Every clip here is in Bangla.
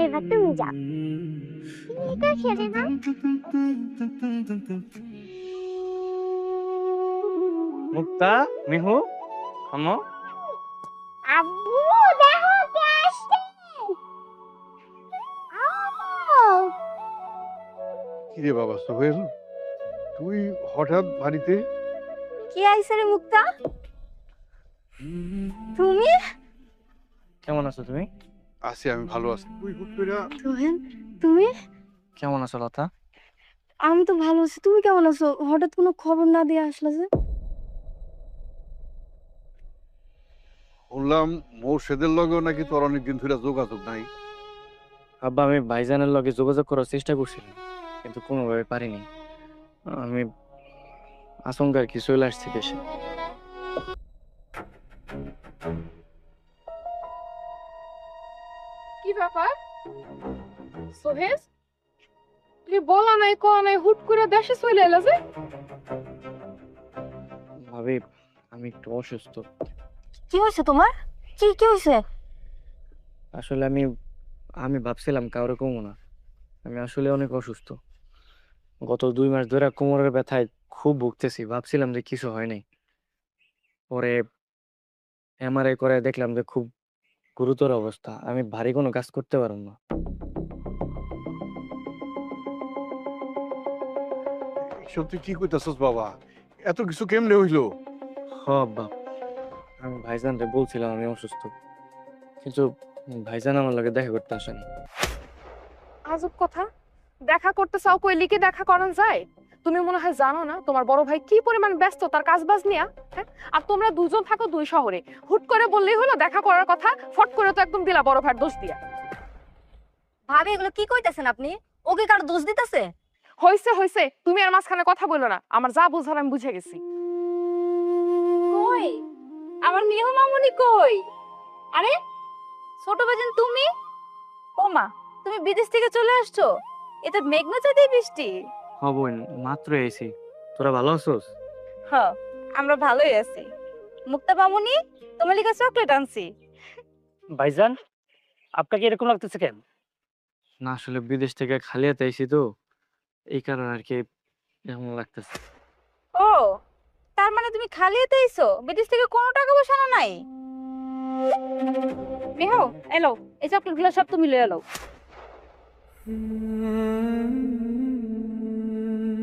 এবার তুমি যাও। এটা খেলে না। মুক্তা, মিহু, আম্মু। আব্বু, দেখো কে আসছে। আও। কিরে বাবা সোহেল, তুই হঠাৎ বাড়িতে? কি আইছে রে মুক্তা? তুমি? কেমন আছো তুমি? আছি, আমি ভালো আছি। তুই হুট করে সোহেল, তুমি? কেমন আছো লতা? আমি তো ভালো আছি, তুমি কেমন আছো? হঠাৎ কোনো খবর না দিয়ে আসলা যে? শুনলাম মোর্শেদের লগেও নাকি তোর অনেকদিন ধরে যোগাযোগ নাই। আব্বা, আমি ভাইজানের লগে যোগাযোগ করার চেষ্টা করছিলাম, কিন্তু কোনোভাবে পারিনি। আমি আচমকা কি চলে আসছি দেশে। কি ব্যাপার সোহেজ? তুই বলা নাই কয়া নাই হুট করে দেশে চলে এলা যে? ভাবি, আমি একটু অসুস্থ। কি হয়েছে তোমার? কি কি হয়েছে? আসলে আমি আমি ভাবছিলাম কাউরে কমো না। আমি আসলে অনেক অসুস্থ। গত 2 মাস ধরে কোমরের ব্যথায় খুব ভুগতেছি। ভাবছিলাম যে কিছু হয় নাই, পরে এমআরআই করে দেখলাম যে খুব গুরুতর অবস্থা। আমি ভারী কোনো কাজ করতে পারব না। এসব তুই কি কইতাছস বাবা? এত কিছু কেমনে হইলো? হ আব্বা, আমি ভাইজানরে বলছিলাম আমি অসুস্থ, কিন্তু ভাইজান আমার লগে দেখা করতে আসেনি। আজব কথা। দেখা করতে চাও, কই লিখে দেখা করান যায়? তুমি মনে হয় জানো না তোমার বড় ভাই কি পরিমাণ ব্যস্ত তার কাজবাজ নিয়া? হ্যাঁ, আর তোমরা দুজন থাকো 2 শহরে। হুট করে বললেই হলো দেখা করার কথা, ফট করে তো একদম দিলা বড় ভাইয়ের দোষ দিয়া। ভাবি, এগুলো কি কইতাছেন আপনি? ওকে কার দোষ দিতেছে? হইছে হইছে, তুমি আর মাঝখানে কথা বললো না। আমার যা বুঝার আমি বুঝে গেছি। কই আমার মিহু মামুনি কই? আরে ছোট বাজান তুমি? ও মা, তুমি বিদেশ থেকে চলে আসছো? এটা মেঘনা চাঁদের বৃষ্টি। হ বোন, মাত্র এসেছি। তোরা ভালো আছোস? হ্যাঁ, আমরা ভালোই আছি। মুক্তা মামুনি, তোমার লিগে চকলেট আনছি। ভাইজান, আপনাকে এরকম লাগতেছে কেন? না, আসলে বিদেশ থেকে খালি হাতে আইছি তো, এই কারণে আর কি এমন লাগতেছে। ও, তার মানে তুমি খালি হাতে আইছো? বিদেশ থেকে কোনো টাকা পয়সা আনো নাই? মিহু, এলো, এই চকলেটগুলো সব তুমি লয়ে এলো।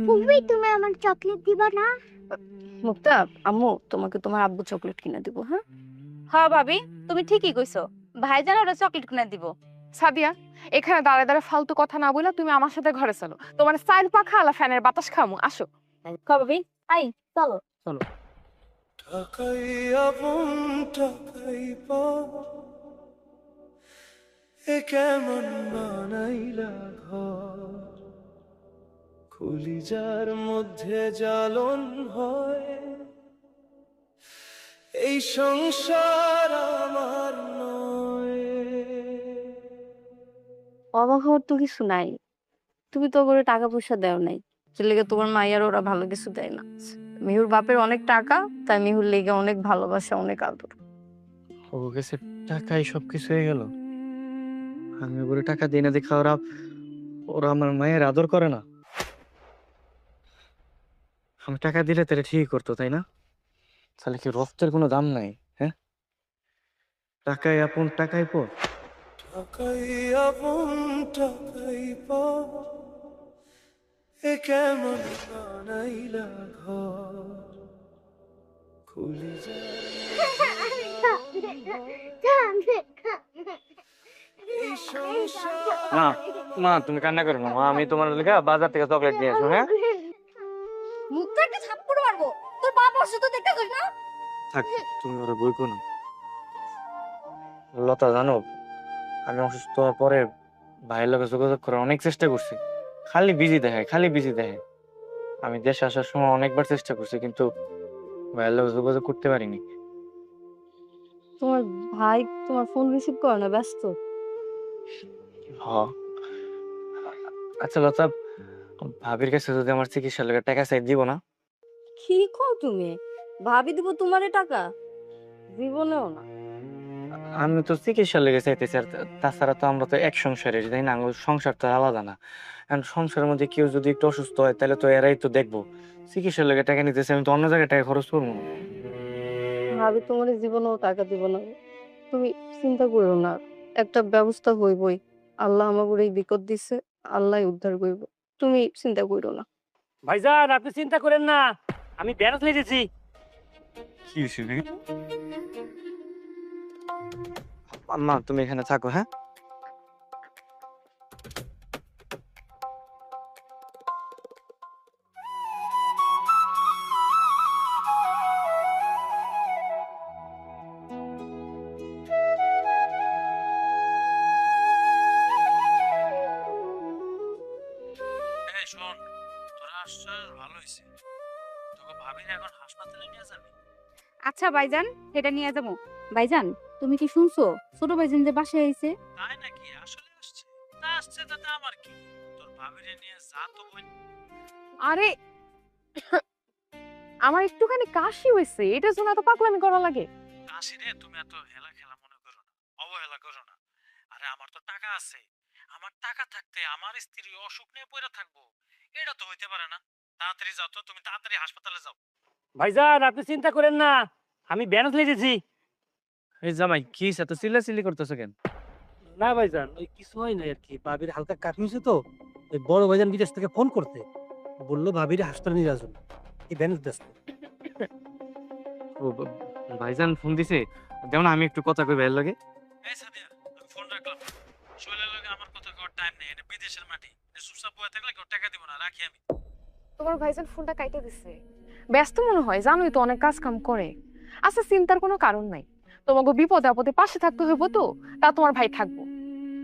ফুফি, তুমি আমার চকলেট দিবা না? মুক্তা, আম্মু তোমাকে তোমার আব্বু চকলেট কিনে দিব। হ্যাঁ হ্যাঁ ভাবি, তুমি ঠিকই কইছো। ভাইজান ওরা চকলেট কিনে দিব। সাদিয়া, এখানে দাঁড়ায় দাঁড়ায় ফালতু কথা না বলে তুমি আমার সাথে ঘরে চলো। তোমার স্টাইল পাখা আলা ফ্যানের বাতাস খামু, আসো। ভাবি, আই চলো। চলো। টাকাই আপন টাকাই পর, এ কেমন বানাইলা ঘর, কলিজার মধ্যে জ্বালন হয়, এই সংসার আমার নয়। অবাক হওয়ার তো কিছু নাই। তুমি তো করে টাকা পয়সা দেও নাই, যে লেগে তোমার মাইয়ার ওরা ভালো কিছু দেয় না। মিহুর বাপের অনেক টাকা, তাই মিহুর লেগে অনেক ভালোবাসা, অনেক আদর। ও গেছে টাকাই সবকিছু হয়ে গেল। আমি ওরে টাকা দিই না দেখা ওরা ওরা আমার মায়ের আদর করে না। আমি টাকা দিলে তাহলে ঠিক করতো, তাই না? তাহলে কি রক্তের কোনো দাম নাই? হ্যাঁ, টাকাই আপন টাকাই পর। টাকাই আপন টাকাই পর, এ কেমন বানাইলা ঘর, কলিজার এই সংসার। মা, মা তুমি কান্না করো না মা, আমি তোমার লেগে বাজার থেকে চকলেট নিয়ে আসবো। হ্যাঁ, মুখটা একটা থাপ্পড় মারবো, তোর বাপ অসুস্থ দেখতে কইস না? থাক, তুমি ওরা বই করো। লতা, জানো আমি অসুস্থ হওয়ার পরে ভাইয়ের লগে যোগাযোগ করার অনেক চেষ্টা করছি, খালি বিজি দেখায়, খালি বিজি দেখায়। আমি দেশে আসার সময় অনেকবার চেষ্টা করছি, কিন্তু ভাইয়ের লগে যোগাযোগ করতে পারিনি। তোমার ভাই তোমার ফোন রিসিভ করে না, ব্যস্ত। হ, আচ্ছা লতা, ভাবির কাছে যদি আমার চিকিৎসার লগে টাকা চাই দিব না? কি কও তুমি? ভাবি দিব তোমারে টাকা? জীবনেও না। আমি তো চিকিৎসা লেগে চাইতেছি, আর তাছাড়া তো আমরা তো এক সংসারের, তাই না? আমার সংসার তো আলাদা না। কারণ সংসারের মধ্যে কেউ যদি একটু অসুস্থ হয় তাহলে তো এরাই তো দেখবো। চিকিৎসার লেগে টাকা নিতেছে, আমি তো অন্য জায়গায় টাকা খরচ করবো না। ভাবি তোমার জীবনেও টাকা দিব না, তুমি চিন্তা করো না, একটা ব্যবস্থা হইবই। আল্লাহ আমাকে এই বিপদ দিছে, আল্লাহ উদ্ধার করব, তুমি চিন্তা করো না। ভাইজান আপনি চিন্তা করেন না, আমি ব্যারাজ লেগেছি। কি হয়েছে? মা তুমি এখানে থাকো, হ্যাঁ? এই শোন, তোরা আসছিস ভালো হয়েছে, তোকে ভাবির এখন হাসপাতালে নিয়ে যাবি। আচ্ছা ভাইজান, এটা নিয়ে যাবো। ভাইজান, তুমি কি শুনছো ছোট ভাইজান যে বাসায় আইছে? তাই নাকি? আসলে আসছে? তা আসছে তাতে আমার কি? তোর ভাবিরে নিয়ে যা তো বোন। আরে আমার একটুখানি কাশি হয়েছে, এটার জন্য এত পাগলামি করা লাগে? কাশি রে, তুমি এত হেলা খেলা মনে করো না, অবহেলা করো না। আরে আমার তো টাকা আছে, আমার টাকা থাকতে আমার স্ত্রী অসুখ নিয়ে পড়ে থাকবো, এটা তো হইতে পারে না। তাড়াতাড়ি যাও তো, তুমি তাড়াতাড়ি হাসপাতালে যাও। ভাইজান আপনি চিন্তা করেন না, আমি ব্যারাজ লেগেছি। এই জামাই কি হয়েছে? এত চিল্লাচিল্লি করতেছো কেন? না ভাইজান, ওই কিছু হয় না আর কি, ভাবির হালকা কাশি হয়েছে তো, ওই বড় ভাইজান বিদেশ থেকে ফোন করতে বললো ভাবির হাসপাতালে নিয়ে যাওয়ার জন্য, এই ব্যারাজ দেশে। ও ভাইজান ফোন দিছে, দেও না আমি একটু কথা কই ভাইয়ের লগে। এই সাদিয়া, আমি ফোন রাখলাম। শৈলের লগে আমার কথা কওয়ার টাইম নেই, এটা বিদেশের মাটি, এটা চুপচাপ বয়ে থাকলে কেউ টাকা দিব না, রাখি আমি। তোমার ভাইজান ফোনটা কাইটে দিছে, ব্যস্ত মনে হয়, জানোই তো অনেক কাজ কাম করে। আচ্ছা চিন্তার কোনো কারণ নাই, তোমাকে বিপদে আপদে পাশে থাকতে হইব তো, তা তোমার ভাই থাকবো।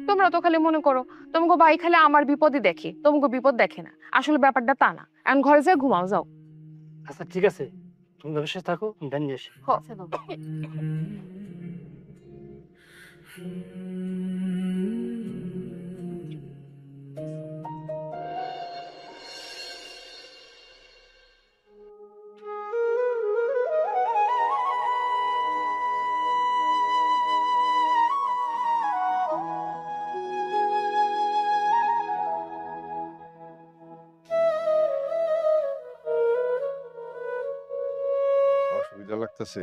তোমরা তো খালি মনে করো তোমাকে ভাই খালি আমার বিপদই দেখে, তোমাকে বিপদ দেখে না, আসলে ব্যাপারটা তা না। এখন ঘরে যাই ঘুমাও যাও। আচ্ছা ঠিক আছে, তুমি ব্যবসায় থাকো, আমি ভ্যান নিয়ে আসি। অসুবিধা লাগতেছে?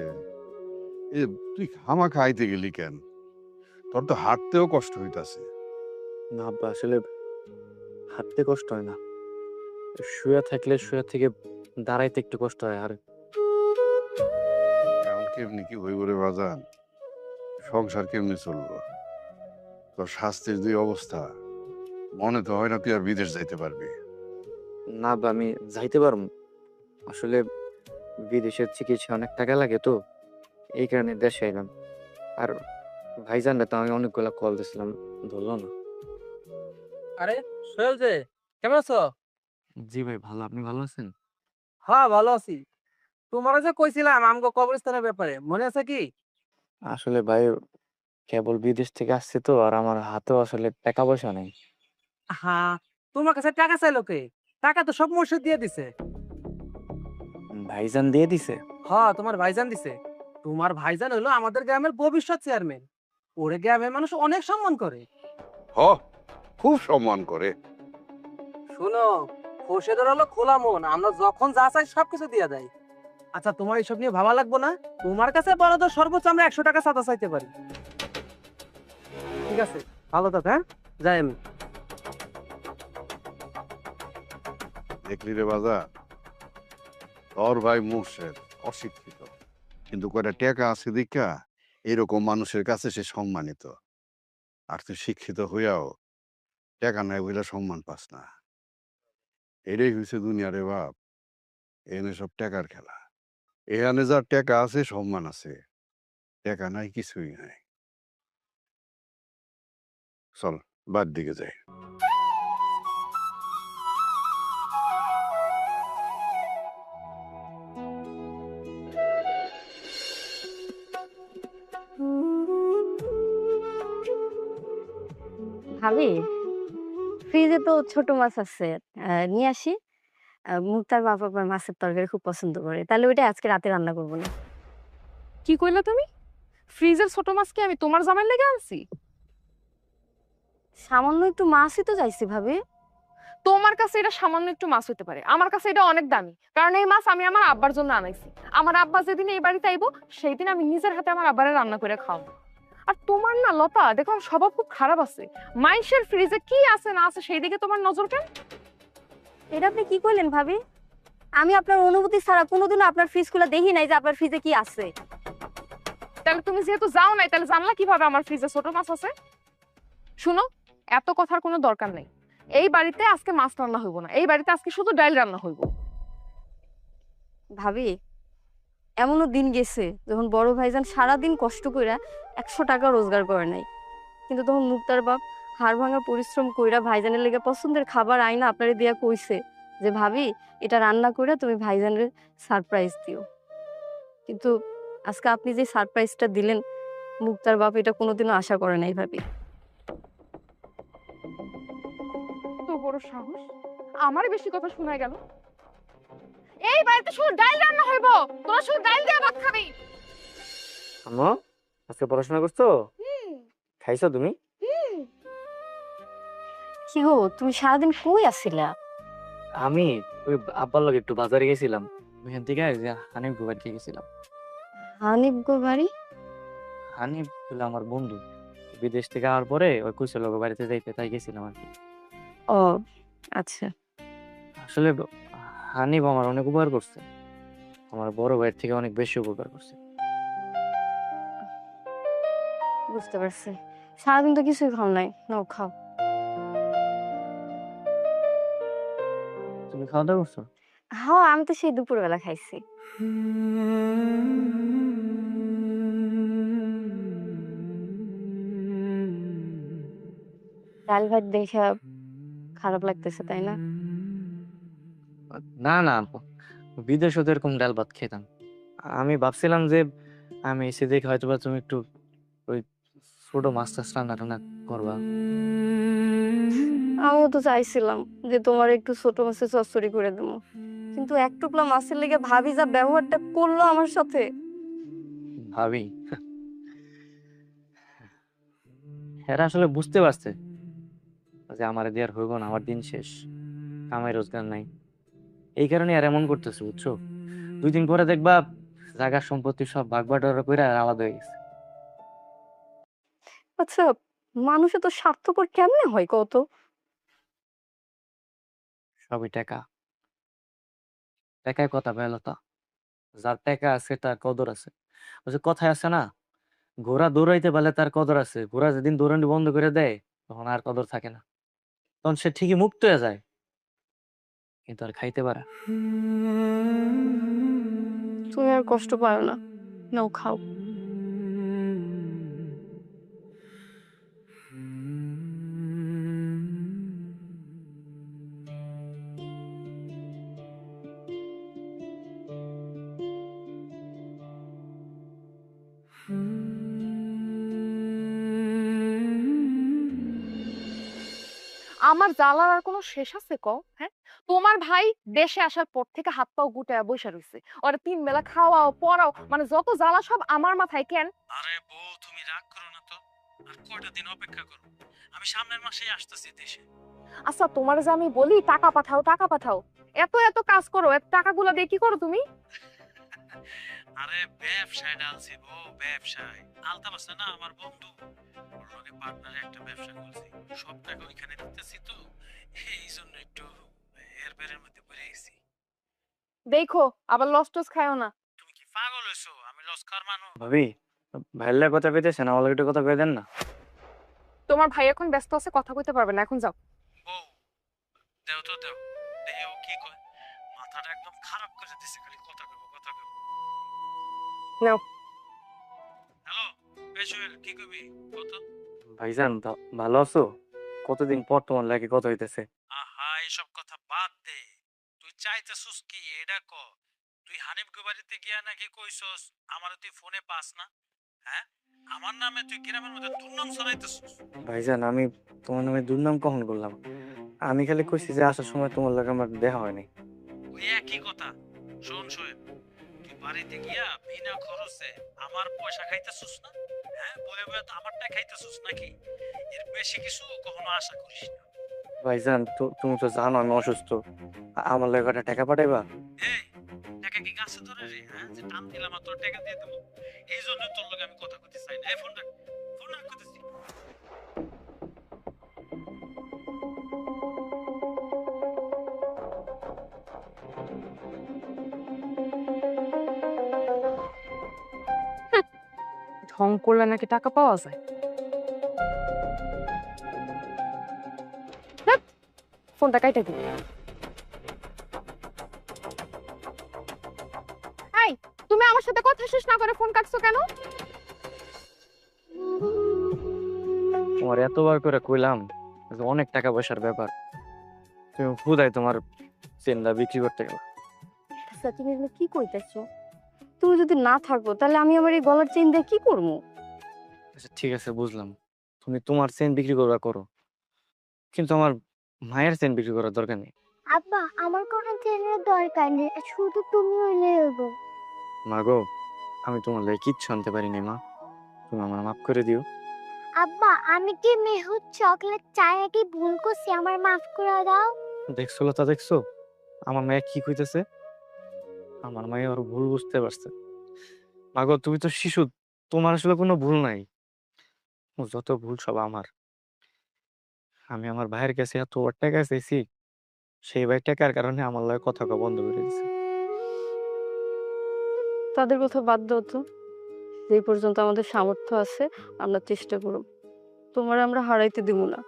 এ তুই খামা খাইতে গেলি কেন? তোর তো হাঁটতেও কষ্ট হইতাছে। না আব্বা, আসলে হাঁটতে কষ্ট হয় না, শুয়ে থাকলে শুয়ে থেকে দাঁড়াইতে একটু কষ্ট হয়। আর এখন কেমনি কি হইব রে বাজান? সংসার কেমনি চলবো? তোর স্বাস্থ্যের যে অবস্থা, মনে তো হয় না তুই আর বিদেশ যাইতে পারবি। না আব্বা, আমি যাইতে পারবো, আসলে বিদেশের চিকিৎসা অনেক টাকা লাগে তো, এই কারণে দেশে এলাম। আর ভাইজানরা তো আমি অনেকগুলা কল দিছিলাম, ধরলো না। আরে সোহেল যে, কেমন আছো? জি ভাই ভালো, আপনি ভালো আছেন? হ্যাঁ ভালো আছি। তোমার যে কইছিলাম আমগো কবরস্থানের ব্যাপারে, মনে আছে কি? আসলে ভাই কেবল বিদেশ থেকে আসছে তো, আর আমার হাতেও আসলে টাকা পয়সা নেই। হ্যাঁ, তোমার কাছে টাকা চাইলো কে? টাকা তো সব মুর্শিদ দিয়ে দিছে। ভাইজান দিয়ে দিছে? হ্যাঁ, তোমার ভাইজান দিছে। তোমার ভাইজান হলো আমাদের গ্রামের ভবিষ্যৎ চেয়ারম্যান। ওরে গ্রামের মানুষ অনেক সম্মান করে। হ, খুব সম্মান করে। শুনো, খোরশেদের হলো খোলা মন, আমরা যখন যা চাই সবকিছু দিয়ে দেয়। আচ্ছা তোমার এইসব নিয়ে ভাবা লাগবো না, তোমার কাছে বড় তো সর্বোচ্চ আমরা 100 টাকা চাঁদা চাইতে পারি। ঠিক আছে, ভালো থাক, হ্যাঁ যাই আমি। দেখলি রে বাজা, তোর ভাই মুর্শেদ অশিক্ষিত, কিন্তু কয়টা টাকা আছে দেখা এরকম মানুষের কাছে সে সম্মানিত। আর তুই শিক্ষিত হইয়াও টাকা নাই বইলা সম্মান পাস না। এটাই হয়েছে দুনিয়া রে বাপ। এনে সব টাকার খেলা। এখানে যার টাকা আছে সম্মান আছে, টাকা নাই কিছুই নাই। চল বাদ দিকে যাই। ভাবি ফ্রিজে তো ছোট মাছ আছে, নিয়ে আসি। মুক্তার বাবা আবার মাছের তরকারি খুব পছন্দ করে, তাহলে ওইটা আজকে রাতে রান্না করবো না। কি কইলা তুমি? ফ্রিজের ছোট মাছ কি আমি তোমার জামাই লেগে আনছি? সামান্য একটু মাছই তো চাইছি ভাবি। তোমার কাছে এটা সামান্য একটু মাছ হতে পারে, আমার কাছে এটা অনেক দামি, কারণ এই মাছ আমি আমার আব্বার জন্য আনাইছি। আমার আব্বা যেদিন এই বাড়িতে আইবো সেই দিন আমি নিজের হাতে আমার আব্বারে রান্না করে খাওয়াবো। আর তোমার না লতা, দেখো আমার স্বভাব খুব খারাপ আছে। মাইশের ফ্রিজে কি আছে না আছে সেই দিকে তোমার নজর কেন? এটা আপনি কি কইলেন ভাবি? আমি আপনার অনুমতি ছাড়া কোনোদিনও আপনার ফ্রিজ খুলে দেখি নাই যে আপনার ফ্রিজে কি আছে। তাহলে তুমি যেহেতু যাও নাই, তাহলে জানলা কিভাবে আমার ফ্রিজে ছোট মাছ আছে? শুনো, এত কথার কোনো দরকার নেই। এই বাড়িতে আজকে মাছ রান্না হইব না, এই বাড়িতে আজকে শুধু ডাল রান্না হইব। ভাবি, এমনও দিন গেছে যখন বড় ভাইজান সারাদিন কষ্ট কইরা 100 টাকা রোজগার করে নাই, কিন্তু তখন মুক্তার বাপ হাড় ভাঙা পরিশ্রম কইরা ভাইজানের লেগে পছন্দের খাবার আইনা আপনারে দিয়া কইছে যে ভাবি এটা রান্না কইরা তুমি ভাইজানের সারপ্রাইজ দিও। কিন্তু আজকে আপনি যে সারপ্রাইজটা দিলেন, মুক্তার বাপ এটা কোনোদিনও আশা করে নাই ভাবি। তো বড় সাহস, আমারই বেশি কথা শোনা গেল। এই বাড়িতে শুধু ডাল রান্না হইব, তোরা শুধু ডাল দিয়ে ভাত খাবি। আম্মা, আজকে পড়াশোনা করছো? খাইছো তুমি? কি গো, তুমি সারাদিন কই আছিলা? আমি ওই আব্বার লগে একটু বাজারে গেছিলাম, ওইখান থেকে ওই যে হানিফ গো বাড়িতে গেছিলাম। হানিফ গো বাড়ি? হানিফ হলো আমার বন্ধু, বিদেশ থেকে আসার পরে ওই কুশল গো বাড়িতে যাইতে তাই গেছিলাম আর কি। ও আচ্ছা। আসলে হানিফ আমার অনেক উপকার করছে, আমার বড় ভাইয়ের থেকে অনেক বেশি উপকার করছে। বুঝতে পারছি। সারাদিন তো কিছুই খাও নাই, নাও খাও। তুমি খাওয়া দাওয়া করছো? হ্যাঁ, আমি তো সেই দুপুরবেলা খাইছি। ডাল ভাত দেখে খারাপ লাগতেছে, তাই না? না না আপু, বিদেশে তো এরকম ডাল ভাত খেতাম। আমি ভাবছিলাম যে আমি এসে দেখে হয়তো বা তুমি একটু ওই ছোট মাছ টাছ রান্না টান্না করবা। আমিও তো চাইছিলাম যে তোমার একটু ছোট মাছের চচ্চড়ি করে দেবো, কিন্তু এক টুকরা মাছের লেগে ভাবি যা ব্যবহারটা করলো আমার সাথে। ভাবি এরা আসলে বুঝতে পারছে যে আমার দিয়ে আর হইব না, আমার দিন শেষ, কামাই রোজগার নাই, এই কারণে আর এমন করতেছে, বুঝছো? 2 দিন পরে দেখবা জায়গার সম্পত্তি সব ভাগ বাটোয়ারা করে আর আলাদা হয়ে গেছে। আচ্ছা, মানুষে তো স্বার্থপর কেমনে হয় কত? সবই টাকা, টাকায় কথা বেলতা, যার টাকা আছে তার কদর আছে। ওই যে কথায় আছে না, ঘোড়া দৌড়াইতে পারলে তার কদর আছে, ঘোড়া যেদিন দৌড়ানি বন্ধ করে দেয় তখন আর কদর থাকে না, তখন সে ঠিকই মুক্ত হয়ে যায় কিন্তু আর খাইতে পারে। তুমি আর কষ্ট পাও না, নাও খাও। আমার জ্বালার আর কোনো শেষ আছে কও? হ্যাঁ, তোমার ভাই দেশে আসার পর থেকে হাত পাও গুটায়া বইসা রইছে, ওরা 3 বেলা খাওয়াও পড়াও, মানে যত জ্বালা সব আমার মাথায়। কেন? আরে বউ, তুমি রাগ করো না তো, আর কয়টা দিন অপেক্ষা করো, আমি সামনের মাসেই আসতেছি দেশে। আচ্ছা, তোমার যে আমি বলি টাকা পাঠাও টাকা পাঠাও, এত এত কাজ করো, এত টাকাগুলো দিয়ে কি করো তুমি? আরে ব্যবসায় ডালছি বউ, ব্যবসায়। আলতাফ আছে না আমার বন্ধু, ওর লগে পার্টনারে একটা ব্যবসা করছি, সব টাকা ওইখানে দিতেছি, তো এই জন্য একটু এর বেরের মধ্যে পড়ে গেছি। দেখো আবার লস টস খায়ও না। তুমি কি পাগল হইছো? আমি লস খাওয়ার মানুষ? ভাবি, ভাইয়ের কথা কইতেছেন, আমার লগে একটু কথা কই দেন না। তোমার ভাই এখন ব্যস্ত আছে, কথা কইতে পারবে না, এখন যাও। বউ, দেও তো দেও, দেও কি কয়, মাথাটা একদম খারাপ করে দিছে, খালি কথা কইবো কথা কইবো। নাও। হ্যালো পেশুয়েল, কি কইবি কত? ভাইজান ভালো আছো? কতদিন পর তোমার লাগে কথা হইতেছে। আহা, এইসব কথা বাদ দে, তুই চাইতেছস কি এটা ক। তুই হানিফ বাড়িতে গিয়া নাকি কইছস আমারে তুই ফোনে পাস না? হ্যাঁ, আমার নামে তুই গ্রামের মধ্যে দুর্নাম ছড়াইতেছস। ভাইজান, আমি তোমার নামে দুর্নাম কখন করলাম? আমি খালি কইছি যে আসার সময় তোমার লাগে আমার দেখা হয়নি। ওই একই কথা। শোন শোয়েব, তুই বাড়িতে গিয়া বিনা খরচে আমার পয়সা খাইতেছিস না? হ্যাঁ, বয়ে বয়ে তো আমারটা খাইতেছিস নাকি? এর বেশি কিছু কখনো আশা করিস না। ভাইজান তুমি তো জানো আমি অসুস্থ, আমার লাগে কটা টাকা পাঠাইবা? এই, টাকা কি গাছে ধরে রে? হ্যাঁ, যে টান দিলাম আর তোর টাকা দিয়ে দেবো? এই জন্য তোর লগে আমি কথা কইতে চাই না। এই ফোন রাখ, ফোন রাখ কইতেছি। ঢং করলে নাকি টাকা পাওয়া যায়? ধ্যাৎ, ফোনটা কাইটা দিই। এই, তুমি আমার সাথে কথা শেষ না করে ফোন কাটছো কেন? তোমার এতবার করে কইলাম যে অনেক টাকা পয়সার ব্যাপার, তুমি হুদাই তোমার চেনটা বিক্রি করতে গেল। আচ্ছা তুমি এগুলো কি কইতেছো? তুমি যদি না থাকো তাহলে আমি আমার এই গলার চেইন দিয়ে কি করবো? আচ্ছা ঠিক আছে বুঝলাম, তুমি তোমার চেন বিক্রি করবা করো, কিন্তু আমার মায়ের চেন বিক্রি করার দরকার নেই। আব্বা আমার কোনো চেনের দরকার নেই, শুধু তুমি হইলে হইবো। মা গো, আমি তোমার লাগে কিচ্ছু আনতে পারিনি মা, তুমি আমার মাফ করে দিও। আব্বা আমি কি মেহুর চকলেট চাই নাকি ভুল করছি, আমার মাফ করে দাও। দেখছো লতা, দেখছো আমার মায়ে কি কইতেছে? আমার মায়ে ওর ভুল বুঝতে পারছে। মা গো, তুমি তো শিশু, তোমার আসলে কোনো ভুল নাই, ও যত ভুল সব আমার। আমি আমার ভাইয়ের কাছে এত টাকা চাইছি, সেই ভাই টাকার কারণে আমার লগে কথা কওয়া বন্ধ করে দিছে। তাদের কথা বাদ দাও তো, যে পর্যন্ত আমাদের সামর্থ্য আছে আমরা চেষ্টা করব। তোমার আমরা হারাইতে দিব না,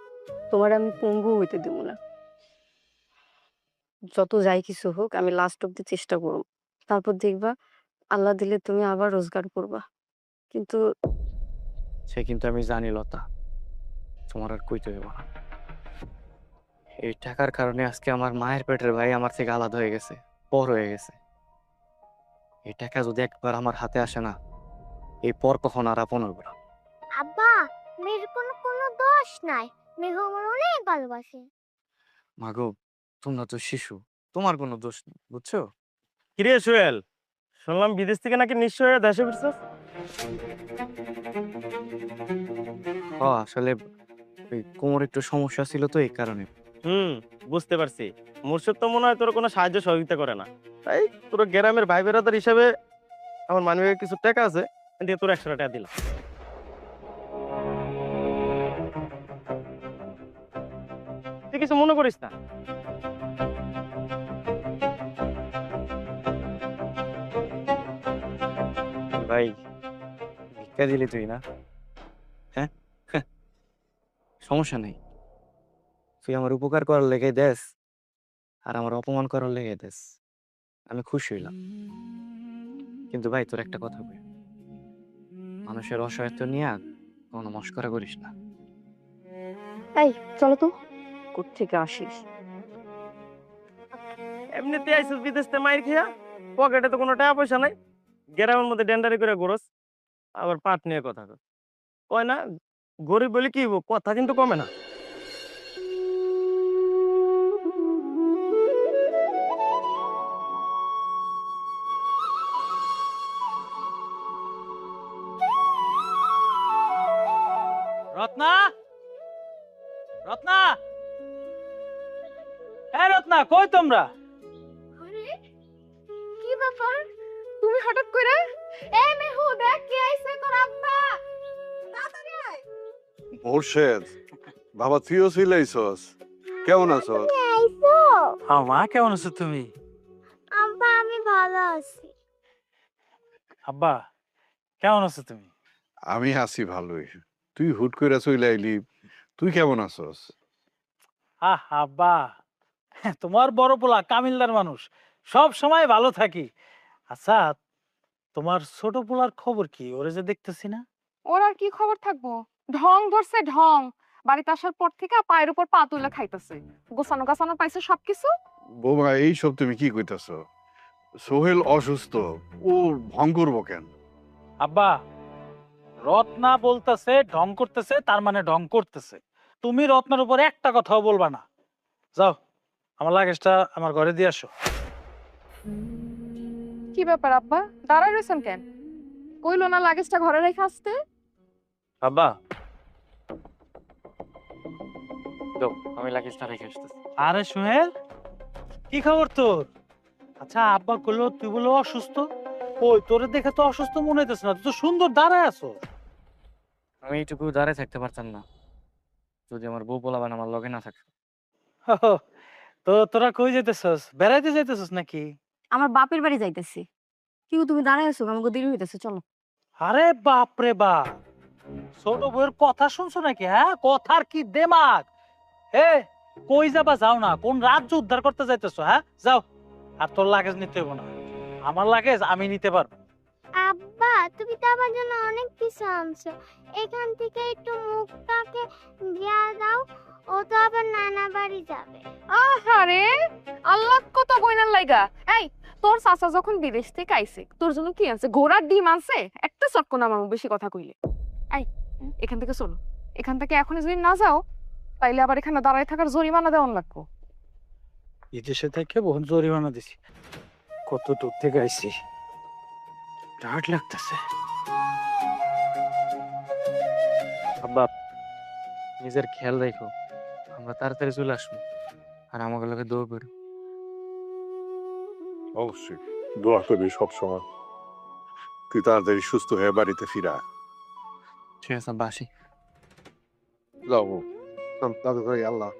তোমার আমি পঙ্গু হইতে দিব না। যত যাই কিছু হোক আমি লাস্ট অব্দি চেষ্টা করব, তারপর দেখবা আল্লাহ দিলে তুমি আবার রোজগার করবা। কিন্তু সে কিন্তু আমি জানি লতা, তোমার আর কইতে হইব না। এই টাকার কারণে আজকে আমার মায়ের পেটের ভাই আমার থেকে আলাদা হয়ে গেছে, পর হয়ে গেছে। এই টাকা যদি একবার আমার হাতে আসে না, এই পর কখনো আর আপন হইব না। আব্বা মেয়ের কোনো দোষ নাই, মেহু আমার অনেক ভালোবাসে। মা গো, তোমরা তো শিশু, তোমার কোনো দোষ নেই, বুঝছো? কিরে সোহেল, শুনলাম বিদেশ থেকে নাকি নিশ্চয় দেশে ফিরছস? আসলে ওই কোমর একটু সমস্যা ছিল তো, এই কারণে। বুঝতে পারছি। মুর্শিদ তো মনে হয় তোর কোনো সাহায্য সহযোগিতা করে না, তাই তোর গ্রামের ভাই বেরাদার হিসাবে আমার মানবিকের কিছু টাকা আছে, দিয়ে তোর 100 টাকা দিলাম। তুই কিছু মনে করিস না। ভাই, ভিক্ষা দিলি তুই না? হ্যাঁ, সমস্যা নেই, তুই আমার উপকার করার লেগে দেস আর আমার অপমান করার লেগে দেস, আমি খুশি হইলাম। কিন্তু ভাই তোর একটা কথা কই, মানুষের অসহায়ত্ব নিয়ে কোনো মস্করা করিস না। এই চলো তো, কোত্থেকে আসিস? এমনিতে আইছিস বিদেশ থেকে মাইর খেয়া, পকেটে তো কোনো টাকা পয়সা নাই, গ্রামের মধ্যে ডেন্ডারি করে ঘোরস, আবার পাট নিয়ে কথা কয় না। গরিব বলে কি হইবো, কথা কিন্তু কমে না। রত্না, রত্না, হ্যাঁ রত্না, কই তোমরা? আরে কি ব্যাপার, তুমি হঠাৎ করে? এই মেহু দেখ কে আইছে, তোর আব্বা। তাড়াতাড়ি আয়। মোর্শেদ, বাবা তুইও চইলাইছস, কেমন আছস? আইসো? মা কেমন আছো তুমি? আব্বা আমি ভালো আছি। আব্বা কেমন আছো তুমি? আমি আছি ভালোই, তুই হুট করে চইলাইলি, তুই কেমন আছস? আব্বা, তোমার বড় পোলা কামিলদার মানুষ, সব সময় ভালো থাকি। আচ্ছা, তোমার ছোট পোলার খবর কি? ওরে যে দেখতেছি না। ওর আর কি খবর থাকবো, ঢং ধরছে ঢং। বাড়িতে আসার পর থেকে পায়ের উপর পা তুলে খাইতেছে, গোছানো গাছানো পাইছে সবকিছু। বৌমা এইসব তুমি কি কইতাছ? সোহেল অসুস্থ, ও ভঙ্গ করবো কেন? আব্বা, রত্না বলতেছে ঢং করতেছে, তার মানে ঢং করতেছে। তুমি রত্নার উপর একটা কথাও বলবা না। যাও, আমার লাগেজটা আমার ঘরে দিয়ে আসো। কি ব্যাপার আব্বা, দাঁড়ায় রয়েছেন কেন? কইলো না লাগেজটা ঘরে রেখে আসতে? আব্বা যাও, আমি লাগেজটা রেখে আসতেছি। আরে সোহেল, কি খবর তোর? আচ্ছা, আব্বা কইলো তুই বলে অসুস্থ। ওই তোরে দেখে তো অসুস্থ মনে হইতেছে না, তুই তো সুন্দর দাঁড়ায় আছো। আমি এইটুকু দাঁড়ায় থাকতে পারতাম না যদি আমার বউ পোলাবান আমার লগে না থাকতো। তো তোরা কই যাইতেছস? বেড়াইতে যাইতেছস নাকি? আমার বাপের বাড়ি যাইতেছি। কি গো, তুমি দাঁড়ায় আছো, আমাকে দেরি হইতেছে, চলো। আরে বাপ রে বাপ, ছোট বউয়ের কথা শুনছো নাকি? হ্যাঁ, কথার কি দেমাগ। হে, কই যাবা? যাও না, কোন রাজ্য উদ্ধার করতে যাইতেছো? হ্যাঁ যাও। আর তোর লাগেজ নিতে হইব না, আমার লাগেজ আমি নিতে পারবো। আব্বা তুমি তো আমার জন্য অনেক কিছু আনছো, এখান থেকে একটু মুখটাকে দিয়া দাও, ও তো আবার নানা বাড়ি যাবে। আরে আল্লাহ, কত বইনার লাইগা। এই, তোর চাচা যখন বিদেশ থেকে আইছে, তোর জন্য কি আনছে? ঘোড়ার ডিম আনছে? একটা চটকন আমার বেশি কথা কইলে। এই, এখান থেকে চলো। এখান থেকে এখন যদি না যাও, তাইলে আবার এখানে দাঁড়ায় থাকার জরিমানা দেওয়ান লাগবো। বিদেশে থেকে বহু জরিমানা দিছি, কত দূর থেকে আইছি, ডাক লাগতেছে। আব্বা নিজের খেয়াল রাখো, আমরা তাড়াতাড়ি চলে আসবো, আর আমাকে লগে দৌড় করো। অবশ্যই দোয়া করবি সব সময়, তুই তাড়াতাড়ি সুস্থ হয়ে বাড়িতে ফিরা। ঠিক আছে আব্বা, আসি। যাও তাড়াতাড়ি, আল্লাহ।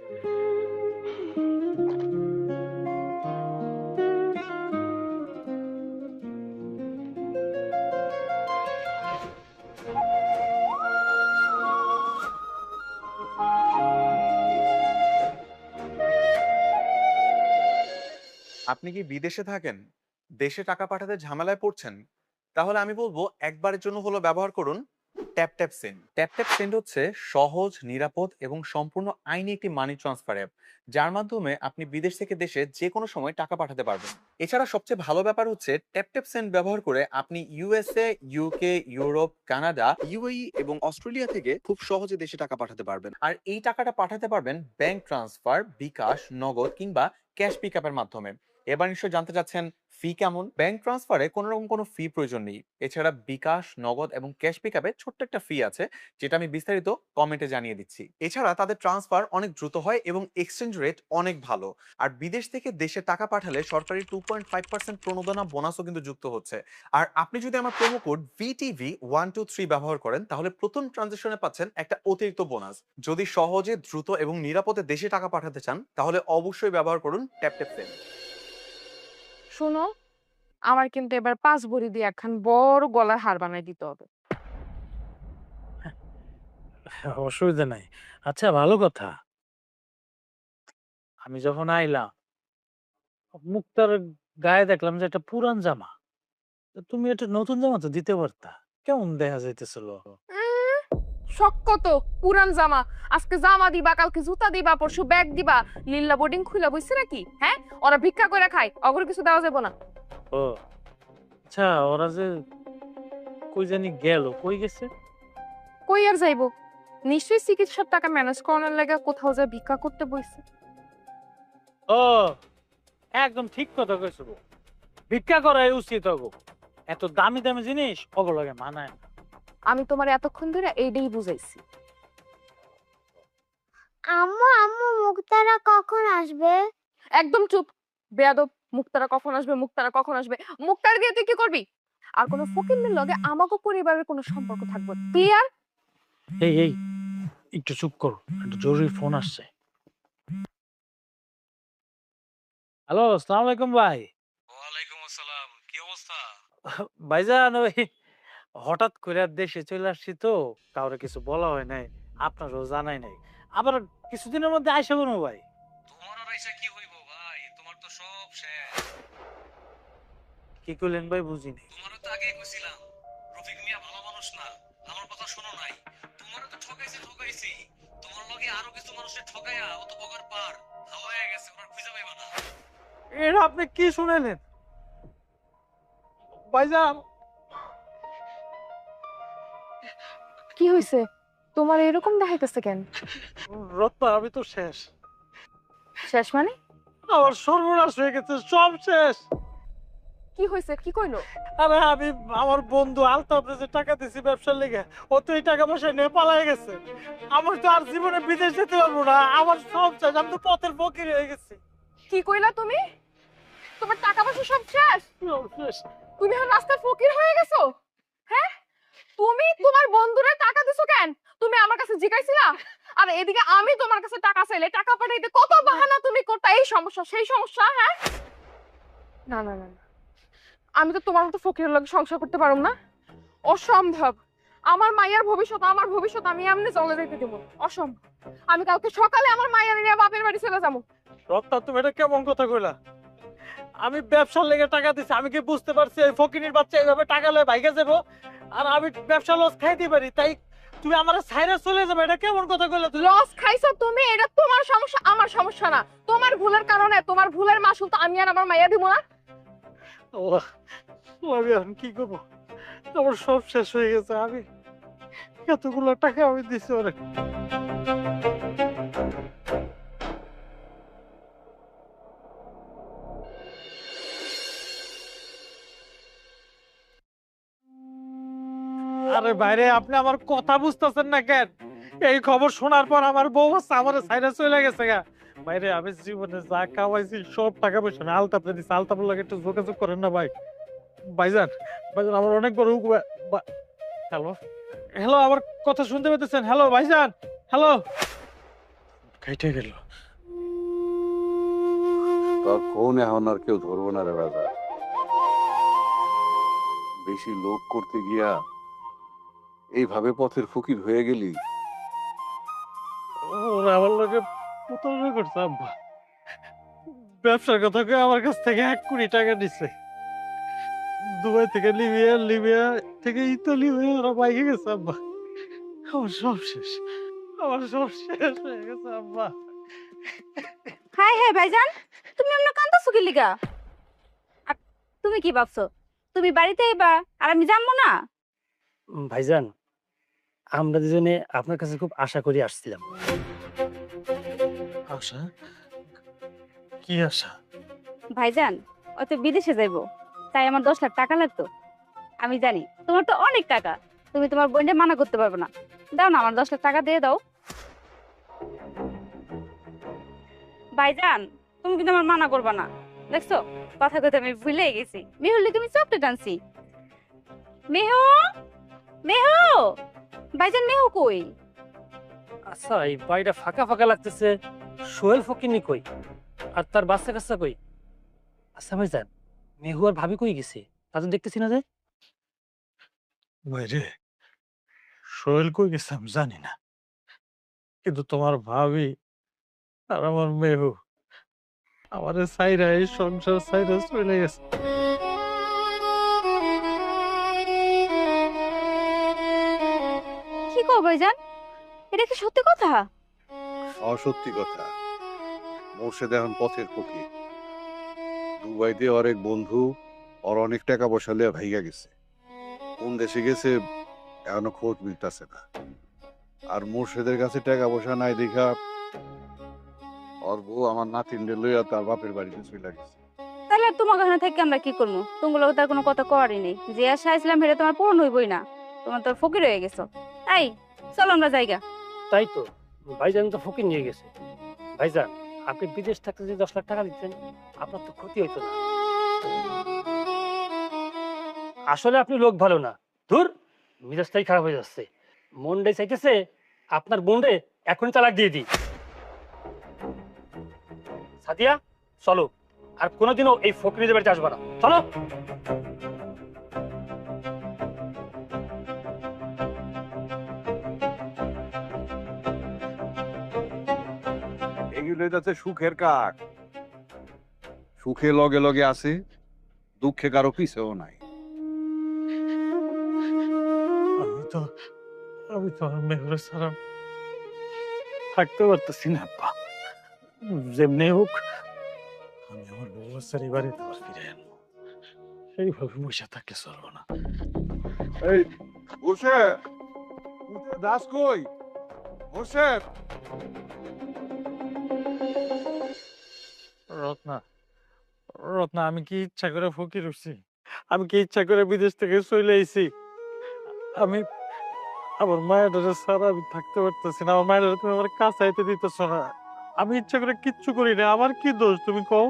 আপনি কি বিদেশে থাকেন, দেশে টাকা পাঠাতে ঝামেলায় পড়ছেন? তাহলে আমি বলবো একবারের জন্য হলো ব্যবহার করুন tap tap send. Tap tap send হচ্ছে সহজ, নিরাপদ এবং সম্পূর্ণ আইনি একটি মানি ট্রান্সফার অ্যাপ, যার মাধ্যমে আপনি বিদেশ থেকে দেশে যে কোনো সময় টাকা পাঠাতে পারবেন। এছাড়া সবচেয়ে ভালো ব্যাপার হচ্ছে ট্যাপ ট্যাপ সেন্ড ব্যবহার করে আপনি USA, UK, Europe, Canada, UAE এবং অস্ট্রেলিয়া থেকে খুব সহজে দেশে টাকা পাঠাতে পারবেন। আর এই টাকাটা পাঠাতে পারবেন ব্যাংক ট্রান্সফার, বিকাশ, নগদ কিংবা ক্যাশ পিকআপের মাধ্যমে। এবার নিশ্চয় জানতে চাচ্ছেন ফি কেমন? ব্যাংক ট্রান্সফারে কোনো রকম কোনো ফি প্রয়োজন নেই। এছাড়া বিকাশ, নগদ এবং ক্যাশ পিকআপে ছোট্ট একটা ফি আছে, যেটা আমি বিস্তারিত কমেন্টে জানিয়ে দিচ্ছি। এছাড়া তাদের ট্রান্সফার অনেক দ্রুত হয় এবং এক্সচেঞ্জ রেট অনেক ভালো। আর বিদেশ থেকে দেশে টাকা পাঠালে সরকারি 2.5% প্রণোদনা বোনাসও কিন্তু যুক্ত হচ্ছে। আর আপনি যদি আমার প্রোমো কোড VTV123 ব্যবহার করেন, তাহলে প্রথম ট্রানজাকশনে পাচ্ছেন একটা অতিরিক্ত বোনাস। যদি সহজে, দ্রুত এবং নিরাপদে দেশে টাকা পাঠাতে চান, তাহলে অবশ্যই ব্যবহার করুন ট্যাপ ট্যাপ সেন্ড। শোনো, আমার কিন্তু এবার 5 ভরি দিয়ে একখান বড় গলার হার বানাই দিতে হবে। অসুবিধা নাই। আচ্ছা, ভালো কথা, আমি যখন আইলাম মুক্তার গায়ে দেখলাম যে একটা পুরান জামা, তো তুমি একটা নতুন জামা তো দিতে পারতা, কেমন দেখা যাইতেছিল। শখ কত পুরান জামা, আজকে জামা দিবা, কালকে জুতা দিবা, পরশু ব্যাগ দিবা। লিল্লা বোর্ডিং খুইলা বইছে নাকি? হ্যাঁ, ওরা ভিক্ষা করে খায়, অগর কিছু দেওয়া যাবে না। ও আচ্ছা, ওরা যে কই জানি গেল, কই গেছে? কই আর যাইবো, নিশ্চয়ই চিকিৎসার টাকা ম্যানেজ করানোর লাগা কোথাও যা ভিক্ষা করতে বইছে। ও, একদম ঠিক কথা কইছো, ভিক্ষা করাই উচিত। ওগো এত দামি দামি জিনিস ওগুলোকে মানায় না। আমি তোমার এতক্ষণ ধরে এইটাই বুঝাইছি। আম্মু আম্মু মুক্তারা কখন আসবে? একদম চুপ বেয়াদব। মুক্তারা কখন আসবে, মুক্তারা কখন আসবে, মুক্তারা দিয়ে তুই কি করবি? আর কোন ফকিন্নের লগে আমাকে পরিবারের কোনো সম্পর্ক থাকবে ক্লিয়ার? এই এই একটু চুপ করো, একটা জরুরি ফোন আসছে। হ্যালো, আসসালামু আলাইকুম ভাই। ওয়ালাইকুম আসসালাম, কি অবস্থা? ভাইজান, ওই হঠাৎ করে দেশে চলে আসছি তো, কাউরে কিছু বলা হয় নাই, আপনারও জানাই নাই। আবার কিছুদিনের মধ্যে আইসা বলবো ভাই। তোমার আর আইসা কি হইব ভাই, তোমার তো সব শেষ। কি করলেন ভাই, বুঝিনি। তোমারও তো আগেই কইছিলাম রফিক মিয়া ভালো মানুষ না, আমার কথা শোনো নাই। তোমারও তো ঠকাইছি। তোমার লগে আরো কিছু মানুষের ঠকাইয়া ও তো বগার পার হাওয়া গেছে, ওনার খুঁজে পাইবা না। এটা আপনি কি শুনাইলেন ভাইজান? কি হইছে তোমার এরকম দেখাইতেছে কেন? রত্না, আমি তো শেষ। শেষ মানে? আমার সর্বনাশ হয়ে গেছে, সব শেষ। কি হয়েছে, কি কইলো? আরে আমি আমার বন্ধু আলতাফরে যে টাকা দিছি ব্যবসার লেগে, ও তো এই টাকা পয়সা নিয়ে পালাই গেছে। আমার তো আর জীবনে বিদেশ যেতে পারবো না, আমার সব শেষ, আমি তো পথের ফকির হয়ে গেছি। কি কইলা তুমি? তোমার টাকা পয়সা সব শেষ? তুমি এখন রাস্তার ফকির হয়ে গেছো? হ্যাঁ, তুমি তোমার বন্ধুরে টাকা দিছো কেন? তুমি আমার কাছে জিজ্ঞাসিলা? আর এদিকে আমি তোমার কাছে টাকা চাইলে টাকা পাঠাইতে কত বাহানা তুমি করতে, এই সমস্যা সেই সমস্যা। হ্যাঁ, না না না না। আমি তো তোমার মতো ফকিরের লগে সংসার করতে পারুম না, অসম্ভব। আমার মায়ের ভবিষ্যৎ আমি এমনি চলে যেতে দেব, অসম্ভব। আমি কালকে সকালে আমার মায়ের নিয়ে বাপের বাড়ি চলে যাবো। রক্তা, তুমি এটা কেমন কথা কইলা? আমি ব্যবসার লেগে টাকা দিছি, আমি কি বুঝতে পারছি এই ফকিনীর বাচ্চা এইভাবে টাকা লয়ে ভাইগা যাবো আর আমি ব্যবসা লস খাইতে পারি, তাই তুমি আমার সাইরা চলে যাবে? এটা কেমন কথা কইলা তুমি? লস খাইছো তুমি, এটা তোমার সমস্যা, আমার সমস্যা না। তোমার ভুলের কারণে, তোমার ভুলের মাসুল তো আমি আর আমার মাইয়া দিব না। আল্লাহ, আমি এখন কি করবো? আমার সব শেষ হয়ে গেছে। আমি এতগুলো টাকা আমি দিছি অনেক। আরে বাইরে, আপনি আমার কথা বুঝতেছেন না কেন? এই খবর শোনার পর আমার বউ হচ্ছে আমার সাইডে চলে গেছে গা। বাইরে, আমি জীবনে যা কামাইছি সব টাকা পয়সা না আলতাপরে দিচ্ছি। আলতাপের লাগে একটু যোগাযোগ করেন না ভাই। ভাইজান, ভাইজান, আমার অনেক বড় হ্যালো হ্যালো, আমার কথা শুনতে পেতেছেন? হ্যালো ভাইজান, হ্যালো। কেটে গেল। তোর ফোন এখন আর কেউ ধরবো না রে বাবা। বেশি লোভ করতে গিয়া এইভাবে পথের ফকির হয়ে গেলি। ওরা আমার লোকে প্রতারণা করছে আব্বা। ব্যবসার কথা কয়ে আমার কাছ থেকে 1 কোটি টাকা নিচ্ছে। দুবাই থেকে লিবিয়া, লিবিয়া থেকে ইতালি হয়ে ওরা বাইকে গেছে আব্বা। আমার সব শেষ, আমার সব শেষ হয়ে গেছে আব্বা। হাই হাই ভাইজান, তুমি এমন কান্দাছো কি লিগা? আর তুমি কি ভাবছো তুমি বাড়িতে আইবা আর আমি জানবো না? ভাইজান, আমরা দুজনে আপনার কাছে খুব আশা করে আসছিলাম। আশা? কি আশা? ভাইজান, ও তো বিদেশে যাইবো, তাই আমার 10 লাখ টাকা লাগতো। আমি জানি তোমার তো অনেক টাকা, তুমি তোমার বোনকে মানা করতে পারবে না। দাও না, আমার 10 লাখ টাকা দিয়ে দাও। ভাইজান, তুমি কিন্তু আমার মানা করবা না। দেখছো, কথা কথা আমি ভুলেই গেছি। মেহুলি তুমি চকলেট আনছি। মেহু, মেহু, ভাইজান মেহু কই? আচ্ছা, এই বাড়িটা ফাঁকা ফাঁকা লাগতেছে। সোহেল ফকিনি কই আর তার বাচ্চা কাচ্চা কই? আচ্ছা ভাইজান, মেহু আর ভাবি কই গেছে? তাদের দেখতেছি না যে। বাইরে, সোহেল কই গেছে আমি জানি না, কিন্তু তোমার ভাবি আর আমার মেহু আমার সাইরা এই সংসার সাইরা চলে গেছে। কি কও ভাইজান? এটা কি সত্যি কথা? অসত্যি কথা। মোর্শেদ এখন পথের ফকির। দুবাইতে ওর এক বন্ধু ওর অনেক টাকা পয়সা লিয়ে ভাইগা গেছে। কোন দেশে গেছে এখনো খোঁজ মিলতেছে না। আর মোর্শেদের কাছে টাকা পয়সা নাই দেখা ওর বউ আমার নাতিনরে লইয়া তার বাপের বাড়িতে চলে গেছে। তাহলে আর তোমার এখানে থেকে আমরা কি করবো? তোমার লোক তার কোনো কথা কওয়ারই নেই। যে আশা আসলাম সেটা তোমার পূরণ হইবই না। তোমার তো ফকির হয়ে গেছো। তাই চলো আমরা জায়গা। তাই তো, ভাইজান তো ফকির নিয়ে গেছে। ভাইজান, আপনি বিদেশ থাকতে যদি 10 লাখ টাকা দিতেন, আপনার তো ক্ষতি হইতো না। আসলে আপনি লোক ভালো না। ধুর, মেজাজটাই খারাপ হয়ে যাচ্ছে। মনটাই চাইতেছে আপনার বোনরে এখনই তালাক দিয়ে দিই। সাদিয়া, চলো, আর কোনোদিনও এই ফকিরদের বাড়িতে আসবা না। চলো। এগুলোই যাচ্ছে সুখের কাক। সুখে লগে লগে আছে, দুঃখে কারো পিছেও নাই। আমি তো আর মেহুরে ছাড়া থাকতে পারতেছি না আব্বা। যেমনি হোক আমি আমার বউয়ের সারি বাড়িতে আবার ফিরে আনবো। এইভাবে বসে থাকলে চলবো না। এই বসে দাস কই? বসে রত্না, রত্না, আমি কি ইচ্ছা করে ফকির হচ্ছি? আমি কি ইচ্ছা করে বিদেশ থেকে চলে আইছি? আমি আমার মায়ের ছাড়া আমি থাকতে পারতেছি না। আমার মায়ের তুমি আমার কাছে আইতে দিতেছ না। আমি ইচ্ছা করে কিচ্ছু করি না। আমার কি দোষ তুমি কও?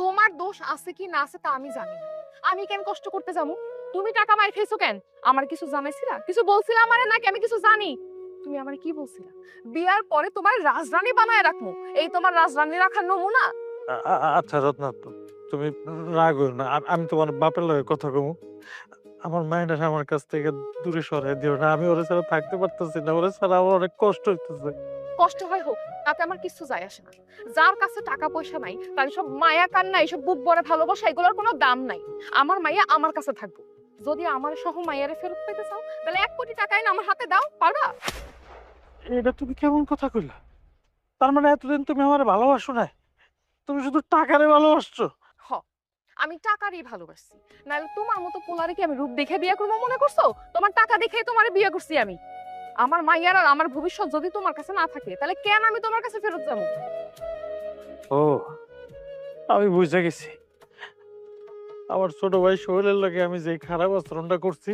তোমার দোষ আছে কি না আছে তা আমি জানি না। আমি কেন কষ্ট করতে যাবো? তুমি টাকা মাই খাইছো কেন? আমার কিছু জানাইছিলা? কিছু বলছিলা আমারে নাকি আমি কিছু জানি? তুমি আমারে কি বলছিলা? বিয়ার পরে তোমার রাজরানী বানায় রাখমু। এই তোমার রাজরানী রাখার নমুনা? আচ্ছা রত্না, তুমি রাগ হইও না। আমি তোমার বাপের লগে কথা কমু। আমার মায়ের আমার কাছ থেকে দূরে সরাই দিও না। আমি ওরে ছাড়া থাকতে পারতেছি না। ওরে ছাড়া আমার অনেক কষ্ট হইতেছে। কষ্ট হয় হোক, তাতে আমার কিছু যায় আসে না। যার কাছে টাকা পয়সা নাই তার সব মায়া কান্না এইসব বুক ভরা ভালোবাসা এগুলোর কোনো দাম নাই। আমার মাইয়া আমার কাছে থাকবো। যদি আমার সহ মাইয়ারে ফেরত পেতে চাও তাহলে 1 কোটি টাকা এনে আমার হাতে দাও, পারবা? এটা তুমি কেমন কথা কইলা? তার মানে এতদিন তুমি আমার ভালোবাসো না, তুমি শুধু টাকারে ভালোবাসছো? হ, আমি টাকারই ভালোবাসছি। নাহলে তোমার মতো পোলারে কি আমি রূপ দেখে বিয়ে করবো মনে করছো? তোমার টাকা দেখেই তোমারে বিয়ে করছি আমি। আমার মাইয়ার আর আমার ভবিষ্যৎ যদি তোমার কাছে না থাকে তাহলে কেন আমি তোমার কাছে ফেরত যাবো? ও, আমি বুঝে গেছি। আমার ছোট ভাই সোহেলের লগে আমি যে খারাপ আচরণটা করছি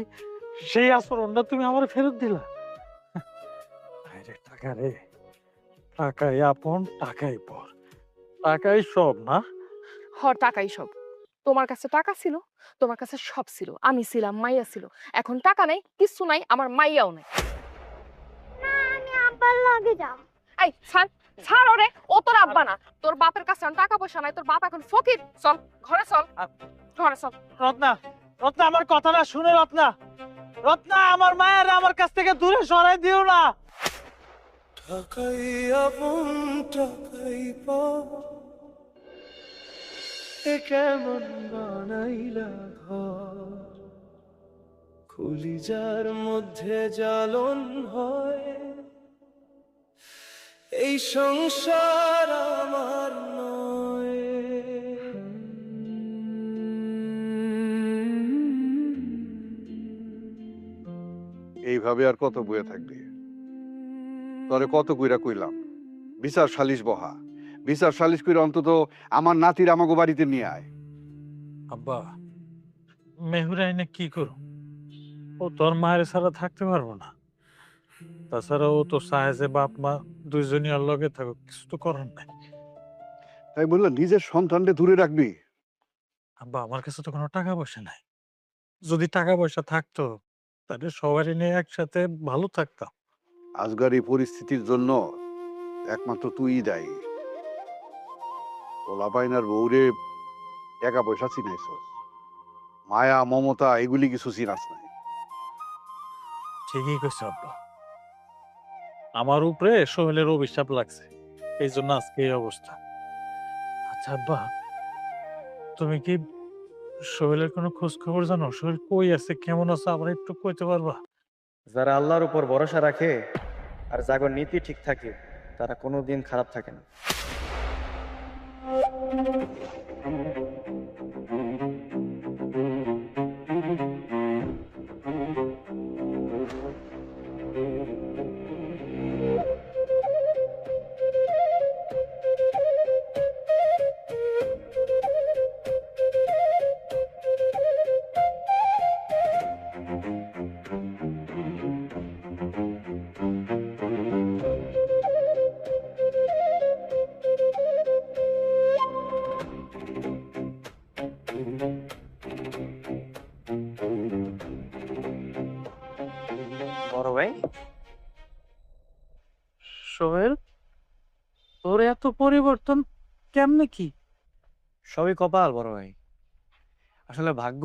সেই আচরণটা তুমি আমার ফেরত দিলা। আরে টাকা রে, টাকাই আপন, টাকাই পর, টাকাই সব না? টাকাই সব। তোমার কাছে টাকা ছিল, তোমার কাছে সব ছিল, আমি ছিলাম, মাইয়া ছিল। এখন টাকা নাই, কিচ্ছু নাই, আমার মাইয়াও নাই। না, আমি আব্বার লগে যাব। এই ছাড়, ছাড় ওরে। ও তোর আব্বা না। তোর বাপের কাছে এখন টাকা পয়সা নাই, তোর বাপ এখন ফকির। চল ঘরে চল, ঘরে চল। রত্না, রত্না আমার কথাটা শুনে রত্না, রত্না আমার মায়ের আমার কাছ থেকে দূরে সরাই দিও না। টাকাই আপন টাকাই পর, এ কেমন বানাইলা ঘর, কলিজার মধ্যে জ্বালন হয়, এই সংসার আমার নয়। এইভাবে আর কত বয়ে থাকবি? তরে কত কইরা কইলাম বিচার সালিশ বহা, বিচার সালিশ কইরা অন্তত আমার নাতির আমাগো বাড়িতে নিয়ে আয়। আব্বা, মেহুরা এনে কি করো? ও তোর মায়ের ছাড়া থাকতে পারবো না। তাছাড়া ও তো চায় যে বাপ মা দুইজনই আর লগে থাকুক, কিছু তো করার নাই। তাই বললো নিজের সন্তানকে দূরে রাখবি? আব্বা, আমার কাছে তো কোনো টাকা পয়সা নাই। যদি টাকা পয়সা থাকতো তাহলে সবারই নিয়ে একসাথে ভালো থাকতাম। আজকার এই পরিস্থিতির জন্য একমাত্র তুই দায়ী। পোলাপাইনার বউরে টাকা পয়সা চিনাইছস, মায়া মমতা এগুলি কিছু চিনাস নাই। ঠিকই কইছো আব্বা, আমার উপরে সোহেলের অভিশাপ লাগছে, এই জন্য আজকে এই অবস্থা। আচ্ছা আব্বা, তুমি কি সোহেলের কোনো খোঁজ খবর জানো? সোহেল কই আছে, কেমন আছে, আমার একটু কইতে পারবা? যারা আল্লাহর উপর ভরসা রাখে আর যাগর নীতি ঠিক থাকে তারা কোনোদিন খারাপ থাকে না। বড় ভাই, সোহেল, তোর এত পরিবর্তন কেমনে কি? সবই কপাল বড় ভাই। আসলে ভাগ্য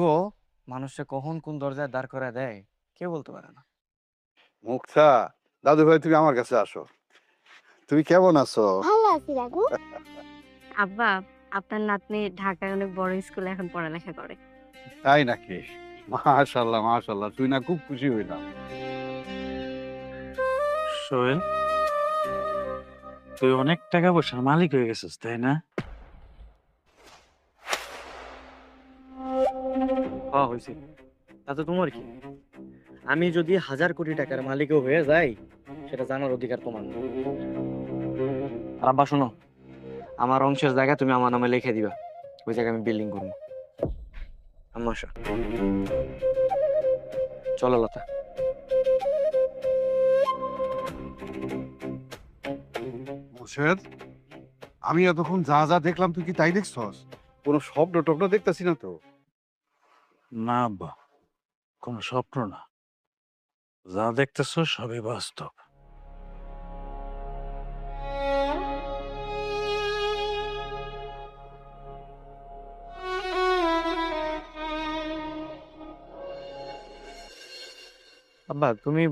মানুষকে কখন কোন দরজায় দাঁড় করায় দেয় কেউ বলতে পারে না। মুক্তা, দাদু ভাই তুমি আমার কাছে আসো। তুমি কেমন আছো? ভালো আছি রাঘু। আব্বা, আপনার নাতনি ঢাকায় অনেক বড় স্কুলে এখন পড়ালেখা করে। তাই নাকি? মাশাআল্লাহ মাশাআল্লাহ, তুই না খুব খুশি হইলাম। সোহেল, তুই অনেক টাকা পয়সার মালিক হয়ে গেছিস, তাই না? হ্যাঁ হয়েছে, তাতে তোমার কি? আমি যদি 1000 কোটি টাকার মালিকও হয়ে যাই সেটা জানার অধিকার তোমার না। আর আব্বা শোনো, আমার অংশের জায়গা তুমি আমার নামে লিখে দিবা। ওই জায়গায় আমি বিল্ডিং করবো। আম্মা আসো। চলো লতা। মোর্শেদ, আমি এতক্ষণ যা যা দেখলাম তুই কি তাই দেখছস? কোনো শব্দ টব্দ দেখতেছি না তো। না আব্বা, কোনো স্বপ্ন না, যা দেখতেছো সবই বাস্তব। আব্বা তুমি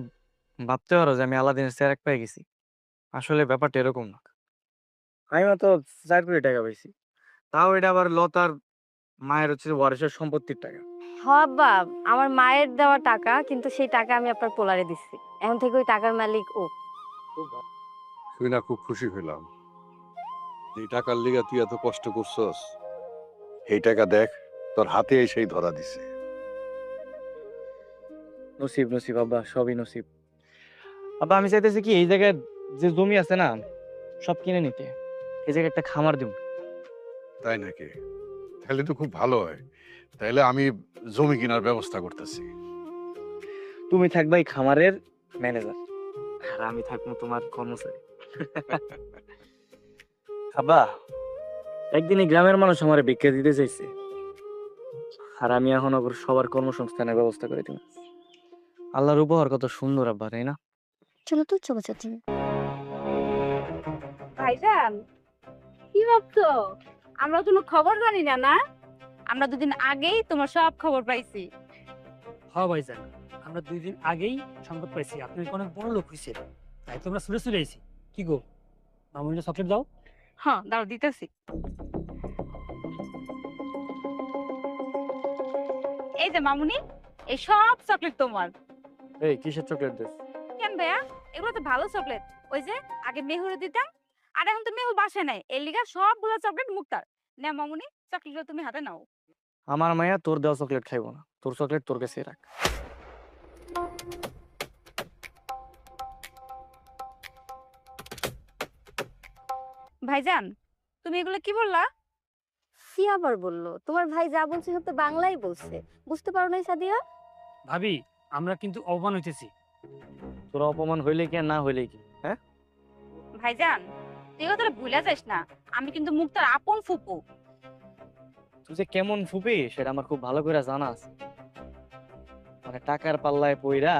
ভাবতে পারো যে আমি আলাদিনের চেরাক পেয়ে গেছি, আসলে ব্যাপারটা এরকম না। আমি মাত্র 4 কোটি টাকা পাইছি, তাও এটা আবার লতার মায়ের হচ্ছে ওয়ারিশের সম্পত্তির টাকা। বাবা, আমার মায়ের দেওয়া টাকা, কিন্তু সেই টাকা আমি আপনার পোলারে দিচ্ছি। এখন থেকে ওই টাকার মালিক ও। তুই না খুব খুশি হইলাম। এই টাকার লিগা তুই এত কষ্ট করছস, এই টাকা দেখ তোর হাতে এসেই ধরা দিছে। নসিব নসিব আব্বা, সবই নসিব। আব্বা আমি চাইতেছি কি এই জায়গায় যে জমি আছে না সব কিনে নিতে, এই জায়গায় একটা খামার দিব। তাই নাকি? তাহলে তো খুব ভালো হয়। তাহলে আমি জমি কেনার ব্যবস্থা করতেছি। তুমি থাকবা এই খামারের ম্যানেজার আর আমি থাকবো তোমার কর্মচারী। আব্বা একদিন এই গ্রামের মানুষ আমার ভিক্ষা দিতে চাইছে, আর আমি এখন ওর সবার কর্মসংস্থানের ব্যবস্থা করে দিব। আল্লাহর উপহার কত সুন্দর আব্বা, তাই না? চলো তো, চলো চাচি। ভাইজান কি ভাবছো? আমরা কোনো খবর জানি না না? আমরা দুদিন আগেই তোমার সব খবর পাইছি। হ্যাঁ ভাইজান, আমরা 2 দিন আগেই সংবাদ পাইছি আপনি অনেক বড় লোক হয়েছে, তাই তো আমরা ছুটে চলে আইছি। কি গো, মামুনিটা চকলেট দাও। হ্যাঁ দাঁড়াও দিতেছি। এই যে মামুনি, এই সব চকলেট তোমার। এই কিসের চকলেট দিস? কেন ভাইয়া, এগুলো তো ভালো চকলেট। ওই যে আগে মেহুরে দিতাম, আর এখন তো মেহু বাসে নাই, এর লিগা সবগুলো চকলেট মুক্তার। না মামুনি, চকলেটগুলো তুমি হাতে নাও। আমার মাইয়া তোর দেওয়া চকলেট খাইবো না, তোর চকলেট তোর কাছে রাখ। ভাইজান তুমি এগুলো কি বললা? কি আবার বললো? তোমার ভাই যা বলছে সব তো বাংলাই বলছে, বুঝতে পারো নাই সাদিয়া? ভাবি, আমরা কিন্তু অপমান হইতেছি। তোরা অপমান হইলে কি আর না হইলে কি? হ্যাঁ ভাইজান তুই কথাটা ভুলে যাস না, আমি কিন্তু মুক্তার আপন ফুপু। তুই যে কেমন ফুপি সেটা আমার খুব ভালো করে জানা আছে। মানে টাকার পাল্লায় পইরা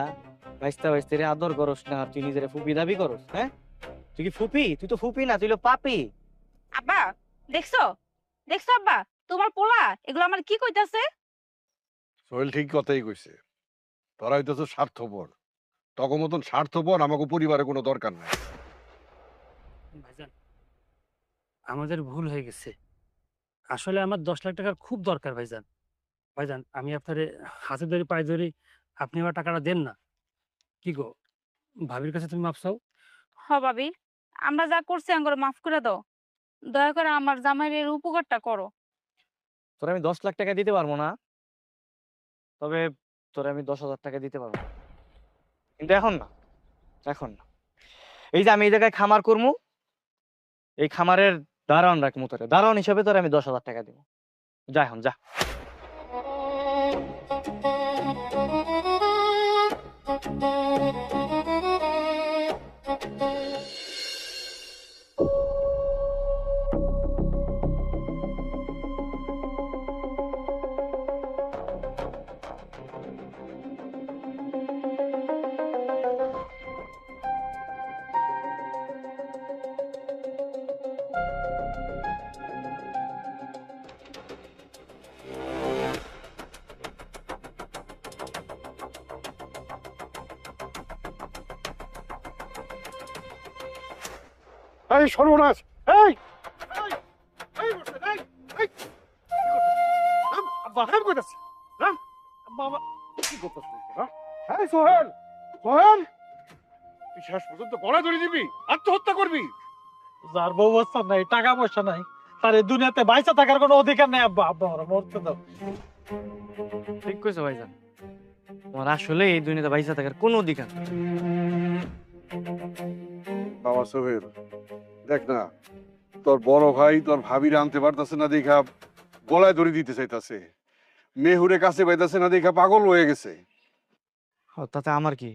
বাইস্তা বাইস্তারে আদর করস না, তুই নিজের ফুপি দাবি করস? হ্যাঁ তুই কি ফুপি? তুই তো ফুপি না, তুই হলো পাপি। আব্বা দেখছো, দেখছো আব্বা তোমার পোলা এগুলো আমার কি কইতাছে? সোহেল ঠিক কথাই কইছে, তোরা হইতেছ স্বার্থপর। তখন মতন স্বার্থপর আমাকে পরিবারে কোনো দরকার নাই। ভাইজান আমাদের ভুল হয়ে গেছে, আসলে আমার 10 লাখ টাকার খুব দরকার ভাইজান। ভাইজান আমি আপনারে হাতে ধরে পায়ে ধরি, আপনি আমার টাকাটা দেন না। কি গো, ভাবির কাছে তুমি মাপ চাও। হ ভাবি, আমরা যা করছি আঙ্গুর মাফ করে দাও, দয়া করে আমার জামাইয়ের উপকারটা করো। তোর আমি 10 লাখ টাকা দিতে পারবো না, তবে তোর আমি 10,000 টাকা দিতে পারবো, কিন্তু এখন না, এখন না। এই যে আমি এই জায়গায় খামার করবো, এই খামারের দারোয়ান রাখবো, তোরে দারোয়ান হিসাবে তোর আমি 10,000 টাকা দিব। যা এখন যা। এই সর্বনাশ! এই সোহেল, সোহেল, শেষ পর্যন্ত গলা ধরে দিবি, আত্মহত্যা করবি? যার বউ বাচ্চা নাই, টাকা পয়সা নাই, তার এই দুনিয়াতে বাইচা থাকার কোনো অধিকার নেই। আব্বা আব্বা ওরা মরতে দাও। ঠিক কইছো ভাইজান, তোমার আসলে এই দুনিয়াতে বাইসা থাকার কোনো অধিকার নেই। বাবা সোহেল, দেখ না, তোর বড় ভাই তোর ভাবির আনতে পারতেছে না দেখা গলায় ধরে দিতে চাইতাছে। মেহুরে কাছে পাইতাছে না, দেখা পাগল হয়ে গেছে। তাতে আমার কি?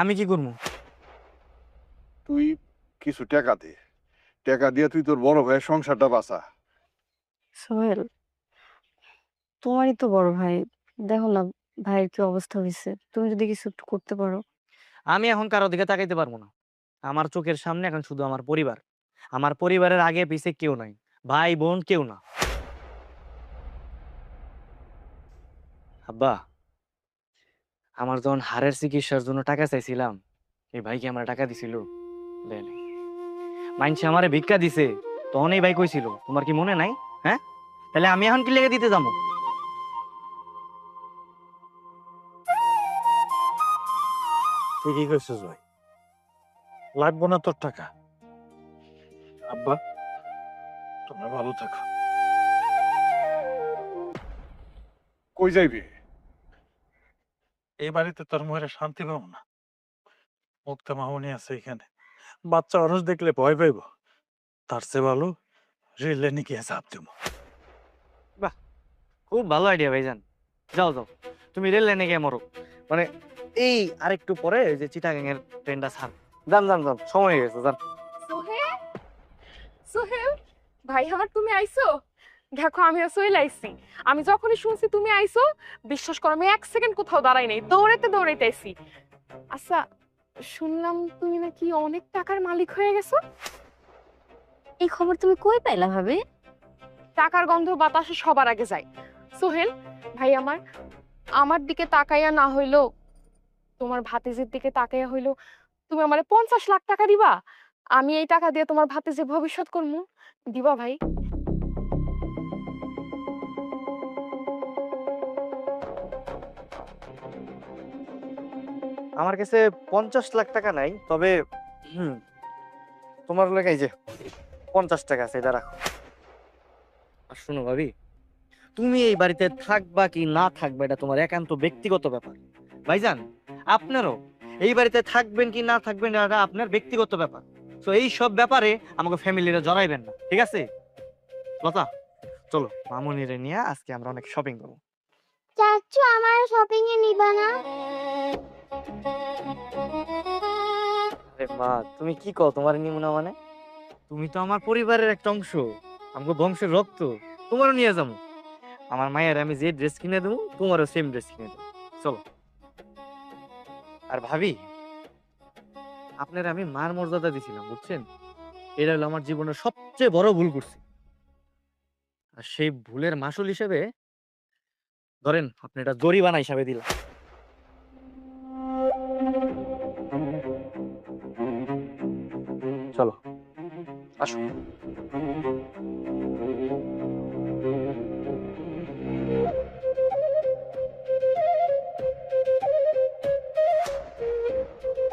আমি কি করবো? তুই কিছু টাকা দে, টাকা দিয়ে তুই তোর বড় ভাইয়ের সংসারটা বাঁচা। সোহেল, তোমারই তো বড় ভাই, দেখো না ভাইয়ের কি অবস্থা হয়েছে, তুমি যদি কিছু একটু করতে পারো। আমি এখন কারো দিকে তাকাইতে পারবো না। আমার চোখের সামনে এখন শুধু আমার পরিবার। আমার পরিবারের আগে পিছে কেউ নাই, ভাই বোন কেউ না। আব্বা, আমার যখন হাড়ের চিকিৎসার জন্য টাকা চাইছিলাম, এই ভাই কি আমার টাকা দিছিল? দেয় নাই। মাইনছে আমারে ভিক্ষা দিছে, তখন এই ভাই কইছিল তোমার কি মনে নাই? হ্যাঁ, তাহলে আমি এখন কি লেগে দিতে যাবো? ঠিকই কইছিস ভাই, লাগবো না তোর টাকা। আব্বা, তোমরা ভালো থাকো। কই যাইবি? এই বাড়িতে তোর মুখে শান্তি পাবো না। মুক্তা মামনি আছে এখানে, বাচ্চা মানুষ দেখলে ভয় পাইব। তার চেয়ে ভালো রেলে নিয়ে চাপ দেবো। খুব ভালো আইডিয়া ভাইজান, যাও যাও, তুমি রেল লাইনে গিয়ে মরো। মানে এই আরেকটু পরে ওই যে চিটাগাং এর ট্রেনটা ছাড়। যান যান যান, সময় হয়ে গেছে, যান। সোহেল, সোহেল ভাই আমার, তুমি আইছো? দেখো আমিও সোহেল আইছি। আমি যখনই শুনছি তুমি আইছো, বিশ্বাস করো আমি 1 সেকেন্ড কোথাও দাঁড়াই নাই, দৌড়াইতে দৌড়াইতে আইছি। আচ্ছা, শুনলাম তুমি নাকি অনেক টাকার মালিক হয়ে গেছো। এই খবর তুমি কই পাইলা ভাবে? টাকার গন্ধ বাতাসে সবার আগে যায়। সোহেল ভাই আমার, আমার দিকে তাকাইয়া না হইলো তোমার ভাতিজির দিকে তাকাইয়া হইলো তুমি আমারে 50 লাখ টাকা দিবা। আমি এই টাকা দিয়ে তোমার ভাতিজির ভবিষ্যৎ করবো, দিবা ভাই? আমার কাছে 50 লাখ টাকা নাই, তবে তোমার লেগাই যে 50 টাকা আছে, এটা রাখো। আর শোনো ভাবি, তুমি এই বাড়িতে থাকবা কি না থাকবা এটা তোমার একান্ত ব্যক্তিগত ব্যাপার। ভাইজান, আপনারও এই বাড়িতে থাকবেন কি না থাকবেন এটা আপনার ব্যক্তিগত ব্যাপার। তো এই সব ব্যাপারে আমাকে ফ্যামিলিরা জড়াইবেন না, ঠিক আছে? লতা, চলো মামুনিরে নিয়ে আজকে আমরা অনেক শপিং করবো। চাচু আমার শপিং এ নিবা না? আরে মা, তুমি কি কও তোমার নিমুনা? মানে তুমি তো আমার পরিবারের একটা অংশ, আমাকে বংশের রক্ত, তোমারও নিয়ে যাবো। আমার মায়ের আমি যে ড্রেস কিনে দেবো, তোমারও সেম ড্রেস কিনে দেবো, চলো। আর ভাবি, আপনার আমি মার মর্যাদা দিছিলাম, বুঝছেন? এটা হলো আমার জীবনের সবচেয়ে বড় ভুল করছি। আর সেই ভুলের মাসুল হিসেবে ধরেন আপনি এটা জরিমানা হিসাবে দিলাম। চলো, আসো।